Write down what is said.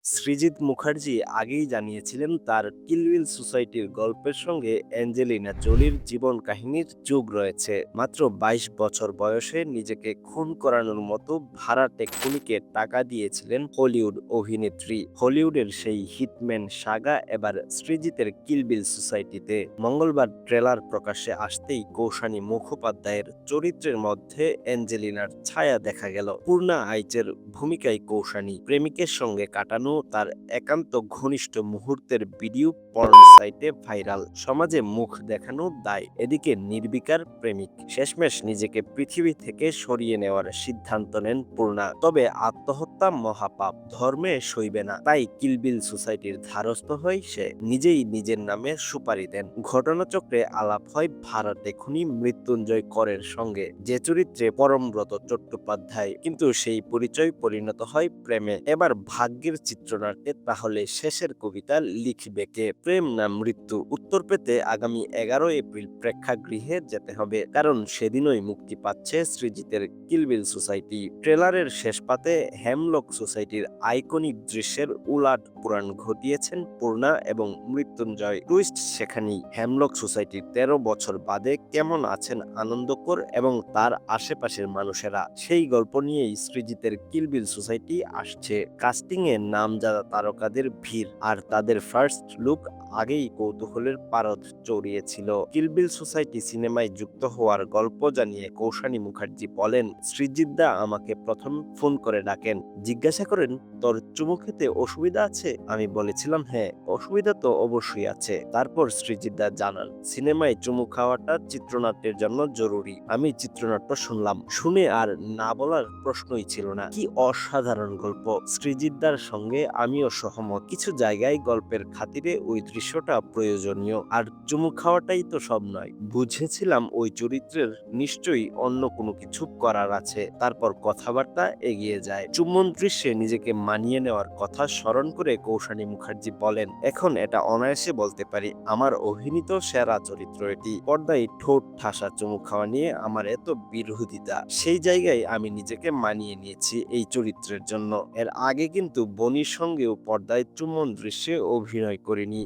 সৃজিত মুখার্জি আগেই জানিয়েছিলেন তার কিল বিল সোসাইটির গল্পের সঙ্গে অ্যাঞ্জেলিনা জোলির জীবন কাহিনীর যোগ রয়েছে। মাত্র ২২ বছর বয়সে নিজেকে খুন করানোর মতো ভাড়াটে খুনিকে টাকা দিয়েছিলেন হলিউড অভিনেত্রী। হলিউডের সেই হিটম্যান সাগা এবার সৃজিতের কিল বিল সোসাইটিতে। মঙ্গলবার ট্রেলার প্রকাশ্যে আসতেই কৌশানী মুখোপাধ্যায়ের চরিত্রের মধ্যে অ্যাঞ্জেলিনার ছায়া দেখা গেল। পূর্ণা আইচের ভূমিকায় কৌশানী প্রেমিকের সঙ্গে কাটানো তার একান্ত ঘনিষ্ঠ মুহূর্তের ভিডিও পর্ন সাইটে ভাইরাল। সমাজে মুখ দেখানো দায়, এদিকে নির্বিকার প্রেমিক। শেষমেশ নিজেকে পৃথিবী থেকে সরিয়ে নেওয়ার সিদ্ধান্ত নেন পূর্ণা। তবে আত্মহত্যা মহাপাপ, ধর্মে সইবে না। তাই কিলবিল সোসাইটির ধারস্থ হয় সে। নিজেই নিজের নামে সুপারি দেন। ঘটনাচক্রে আলাপ হয় ভাড়াটে খুনি মৃত্যুঞ্জয় করের সঙ্গে, যে চরিত্রে পরমব্রত চট্টোপাধ্যায়। কিন্তু সেই পরিচয় পরিণত হয় প্রেমে। এবার ভাগ্যের চিত্রনাট্যে তাহলে শেষের কবিতা লিখবে কে? প্রেম না মৃত্যু? উত্তর পেতে আগামী ১১ এপ্রিল প্রেক্ষাগৃহে যেতে হবে, কারণ সেদিনই মুক্তি পাচ্ছে সৃজিতের কিলবিল সোসাইটি। ট্রেলারের শেষ পাতে হেমলক সোসাইটির আইকনিক দৃশ্যের উলাট পুরাণ ঘটিয়েছেন পূর্ণা এবং মৃত্যুঞ্জয়। টুইস্ট সেখানেই, হেমলক সোসাইটির ১৩ বছর বাদে কেমন আছেন আনন্দকর এবং তার আশেপাশের মানুষেরা, সেই গল্প নিয়েই সৃজিতের কিলবিল সোসাইটি আসছে। কাস্টিং এ নামজাদা তারকাদের ভিড়, আর তাদের ফার্স্ট লুক আগেই কৌতূহলের পারদ চড়িয়েছিল। কিলবিল সোসাইটি সিনেমায় যুক্ত হওয়ার গল্প জানিয়ে কৌশানী মুখার্জি বলেন, সৃজিতদা আমাকে প্রথম ফোন করে ডাকেন, জিজ্ঞাসা করেন তোর চুমু খেতে অসুবিধা আছে? আমি বলেছিলাম হ্যাঁ, অসুবিধা তো অবশ্যই আছে। তারপর সৃজিতদা জানান সিনেমায় চুমু খাওয়াটা চিত্রনাট্যের জন্য জরুরি। আমি চিত্রনাট্য শুনলাম, শুনে আর না বলার প্রশ্নই ছিল না। কি অসাধারণ গল্প! সৃজিতদার সঙ্গে আমিও সহমত। কিছু জায়গায় গল্পের খাতিরে ওই দৃশ্যটা প্রয়োজনীয়, আর চুমু খাওয়াটাই তো সব নয়। বুঝেছিলাম ওই চরিত্রের নিশ্চয়ই অন্য কোনো কিছু করার আছে। তারপর কথাবার্তা এগিয়ে যায়। চুম্বন দৃশ্যে নিজেকে মানিয়ে নেওয়ার কথা স্মরণ করে কৌশানী মুখার্জি বলেন, এখন এটা অনায়াসে বলতে পারি আমার অভিনীত সেরা চরিত্র এটি। পর্দায় ঠোঁট ঠাসা চুমু খাওয়া নিয়ে আমার এত বিরোধিতা, সেই জায়গায় আমি নিজেকে মানিয়ে নিয়েছি এই চরিত্রের জন্য। এর আগে কিন্তু বনির সঙ্গেও পর্দায় চুম্বন দৃশ্যে অভিনয় করিনি।